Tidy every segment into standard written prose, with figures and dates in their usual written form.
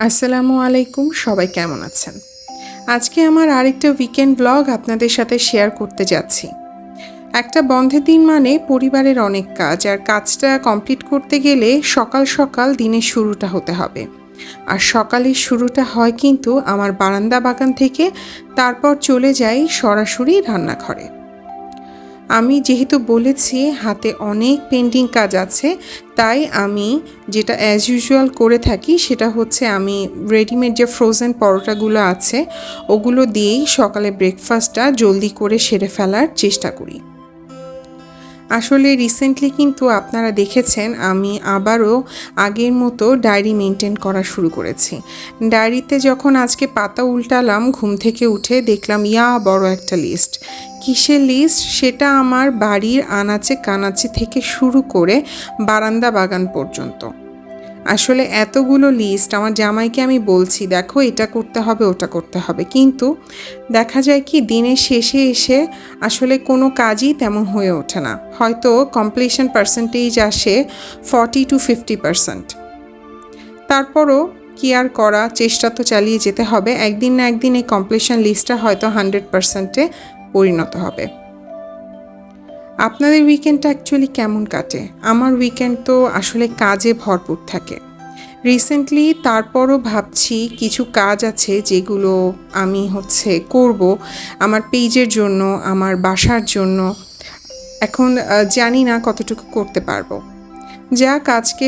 আসসালামু আলাইকুম, সবাই কেমন আছেন? আজকে আমার আরেকটা উইকেন্ড ব্লগ আপনাদের সাথে শেয়ার করতে যাচ্ছি। একটা বন্ধের দিন মানে পরিবারের অনেক কাজ, আর কাজটা কমপ্লিট করতে গেলে সকাল সকাল দিনের শুরুটা হতে হবে। আর সকালের শুরুটা হয় কিন্তু আমার বারান্দা বাগান থেকে, তারপর চলে যাই সরাসরি রান্নাঘরে। আমি যেহেতু বলেছি হাতে অনেক পেন্ডিং কাজ আছে, তাই আমি যেটা অ্যাজ ইউজুয়াল করে থাকি সেটা হচ্ছে আমি রেডিমেড যে ফ্রোজেন পরোটাগুলো আছে ওগুলো দিয়েই সকালে ব্রেকফাস্টটা জলদি করে সেরে ফেলার চেষ্টা করি। আসলে রিসেন্টলি কিন্তু আপনারা দেখেছেন আমি আবারও আগের মতো ডায়েরি মেনটেন করা শুরু করেছি। ডায়েরিতে যখন আজকে পাতা উল্টালাম, ঘুম থেকে উঠে দেখলাম বড় একটা লিস্ট। কিসের লিস্ট সেটা আমার বাড়ির আনাচে কানাচে থেকে শুরু করে বারান্দা বাগান পর্যন্ত। আসলে এতগুলো লিস্ট আমার জামাইকে আমি বলছি, দেখো এটা করতে হবে ওটা করতে হবে, কিন্তু দেখা যায় কি দিনের শেষে এসে আসলে কোনো কাজই তেমন হয়ে ওঠে না। হয়তো কমপ্লিশন পার্সেন্টেজ আসে 40-50%। তারপরও কি আর করা, চেষ্টা তো চালিয়ে যেতে হবে। একদিন না একদিন এই কমপ্লিশন লিস্টটা হয়তো 100%-এ পরিণত হবে। আপনাদের উইকেন্ডটা অ্যাকচুয়ালি কেমন কাটে? আমার উইকেন্ড তো আসলে কাজে ভরপুর থাকে রিসেন্টলি। তারপরও ভাবছি কিছু কাজ আছে যেগুলো আমি করব আমার পেজের জন্য, আমার বাসার জন্য। এখন জানি না কতটুকু করতে পারবো। আজকে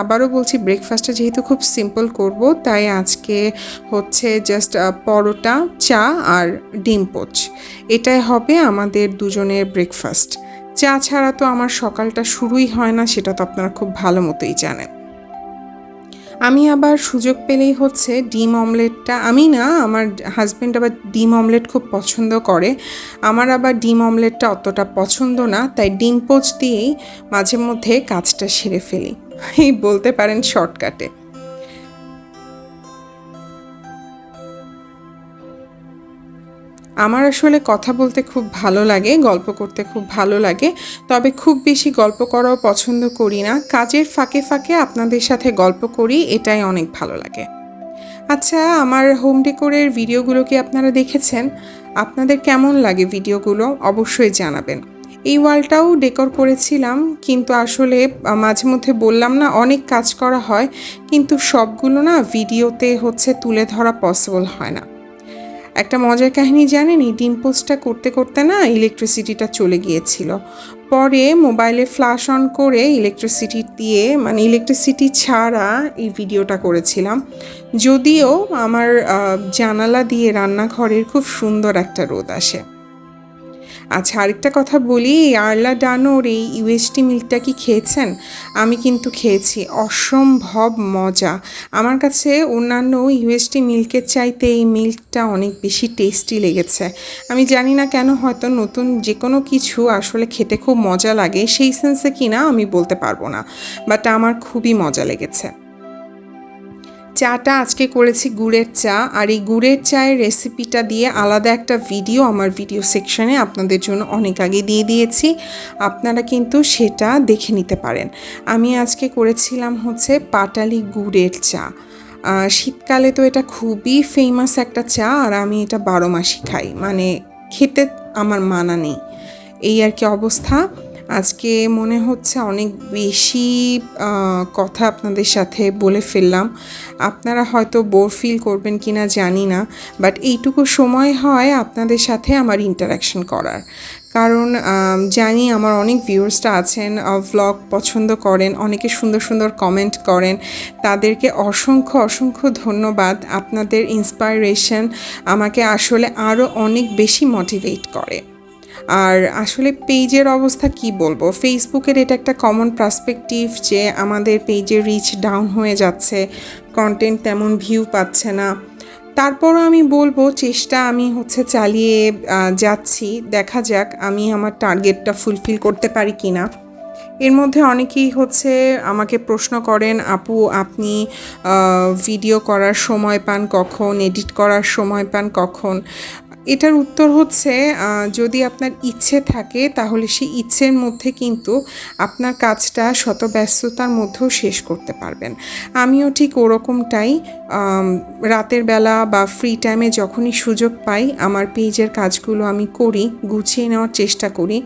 আবারও বলছি, ব্রেকফাস্টটা যেহেতু খুব সিম্পল করব, তাই আজকে জাস্ট পরোটা, চা আর ডিম পোচ, এটাই হবে আমাদের দুজনের ব্রেকফাস্ট। চা ছাড়া তো আমার সকালটা শুরুই হয় না, সেটা তো আপনারা খুব ভালো মতোই জানেন। আমি আবার সুযোগ পেলেই ডিম অমলেটটা, আমি না, আমার হাজব্যান্ড আবার ডিম অমলেট খুব পছন্দ করে। আমার আবার ডিম অমলেটটা অতটা পছন্দ না, তাই ডিম পোচ দিয়েই মাঝে মধ্যে কাজটা সেরে ফেলি, এই বলতে পারেন শর্টকাটে। আমার আসলে কথা বলতে খুব ভালো লাগে, গল্প করতে খুব ভালো লাগে, তবে খুব বেশি গল্প করাও পছন্দ করি না। কাজের ফাঁকে ফাঁকে আপনাদের সাথে গল্প করি, এটাই অনেক ভালো লাগে। আচ্ছা, আমার হোম ডেকোরের ভিডিওগুলো কি আপনারা দেখেছেন? আপনাদের কেমন লাগে ভিডিওগুলো অবশ্যই জানাবেন। এই ওয়ালটাও ডেকোর করেছিলাম, কিন্তু আসলে মাঝে মধ্যে বললাম না অনেক কাজ করা হয়, কিন্তু সবগুলো না ভিডিওতে তুলে ধরা পসিবল হয় না। একটা মজার কাহিনী জানেন, এই ডিম পোস্টটা করতে করতে না ইলেকট্রিসিটিটা চলে গিয়েছিল। পরে মোবাইলে ফ্ল্যাশ অন করে ইলেকট্রিসিটি দিয়ে, মানে ইলেকট্রিসিটি ছাড়া এই ভিডিওটা করেছিলাম। যদিও আমার জানালা দিয়ে রান্নাঘরের খুব সুন্দর একটা রোদ আসে। আচ্ছা, আরেকটা কথা বলি, আরলা ডানোর এই ইউএসটি মিল্কটা কি খেয়েছেন? আমি কিন্তু খেয়েছি, অসম্ভব মজা। আমার কাছে অন্যান্য ইউএসটি মিল্কের চাইতে এই মিল্কটা অনেক বেশি টেস্টি লেগেছে। আমি জানি না কেন, হয়তো নতুন যে কোনো কিছু আসলে খেতে খুব মজা লাগে, সেই সেন্সে কিনা আমি বলতে পারবো না, বাট আমার খুবই মজা লেগেছে। চাটা আজকে করেছি গুড়ের চা, আর এই গুড়ের চায়ের রেসিপিটা দিয়ে আলাদা একটা ভিডিও আমার ভিডিও সেকশনে আপনাদের জন্য অনেক আগে দিয়ে দিয়েছি, আপনারা কিন্তু সেটা দেখে নিতে পারেন। আমি আজকে করেছিলাম পাটালি গুড়ের চা। শীতকালে তো এটা খুবই ফেমাস একটা চা, আর আমি এটা 12 মাসই খাই, মানে খেতে আমার মানা নেই, এই আর কি অবস্থা। আজকে মনে হচ্ছে অনেক বেশি কথা আপনাদের সাথে বলে ফেললাম, আপনারা হয়তো বোর ফিল করবেন কিনা জানি না, বাট এইটুকু সময় হয় আপনাদের সাথে আমার ইন্টারাকশন করার। কারণ জানি আমার অনেক ভিউয়ার্সরা আছেন, ভ্লগ পছন্দ করেন, অনেকে সুন্দর সুন্দর কমেন্ট করেন, তাদেরকে অসংখ্য অসংখ্য ধন্যবাদ। আপনাদের ইন্সপাইরেশন আমাকে আসলে আরও অনেক বেশি মোটিভেট করে। আর আসলে পেজের অবস্থা কি বলবো, ফেসবুকের এটা একটা কমন পার্সপেক্টিভ যে আমাদের পেজের রিচ ডাউন হয়ে যাচ্ছে, কন্টেন্ট তেমন ভিউ পাচ্ছে না। তারপরও আমি বলবো চেষ্টা আমি চালিয়ে যাচ্ছি, দেখা যাক আমি আমার টার্গেটটা ফুলফিল করতে পারি কি না। এর মধ্যে অনেকেই আমাকে প্রশ্ন করেন, আপু আপনি ভিডিও করার সময় পান কখন, এডিট করার সময় পান কখন? এটার উত্তর হচ্ছে যদি আপনার ইচ্ছে থাকে তাহলে সেই ইচ্ছের মধ্যে কিন্তু আপনার কাজটা শত ব্যস্ততার মধ্যেও শেষ করতে পারবেন। আমিও ঠিক ওরকমটাই, রাতের বেলা বা ফ্রি টাইমে যখনই সুযোগ পাই আমার পেজের কাজগুলো আমি করি, গুছিয়ে নেওয়ার চেষ্টা করি।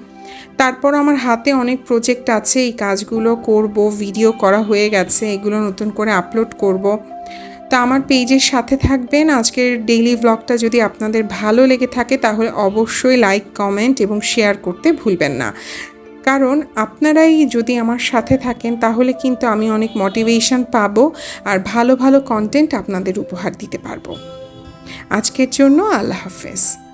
তারপর আমার হাতে অনেক প্রজেক্ট আছে, এই কাজগুলো করব, ভিডিও করা হয়ে গেছে, এগুলো নতুন করে আপলোড করব। তা আমার পেজের সাথে থাকবেন। আজকের ডেইলি ব্লগটা যদি আপনাদের ভালো লেগে থাকে তাহলে অবশ্যই লাইক, কমেন্ট এবং শেয়ার করতে ভুলবেন না। কারণ আপনারাই যদি আমার সাথে থাকেন তাহলে কিন্তু আমি অনেক মোটিভেশন পাবো আর ভালো ভালো কন্টেন্ট আপনাদের উপহার দিতে পারবো। আজকের জন্য আল্লাহ হাফেজ।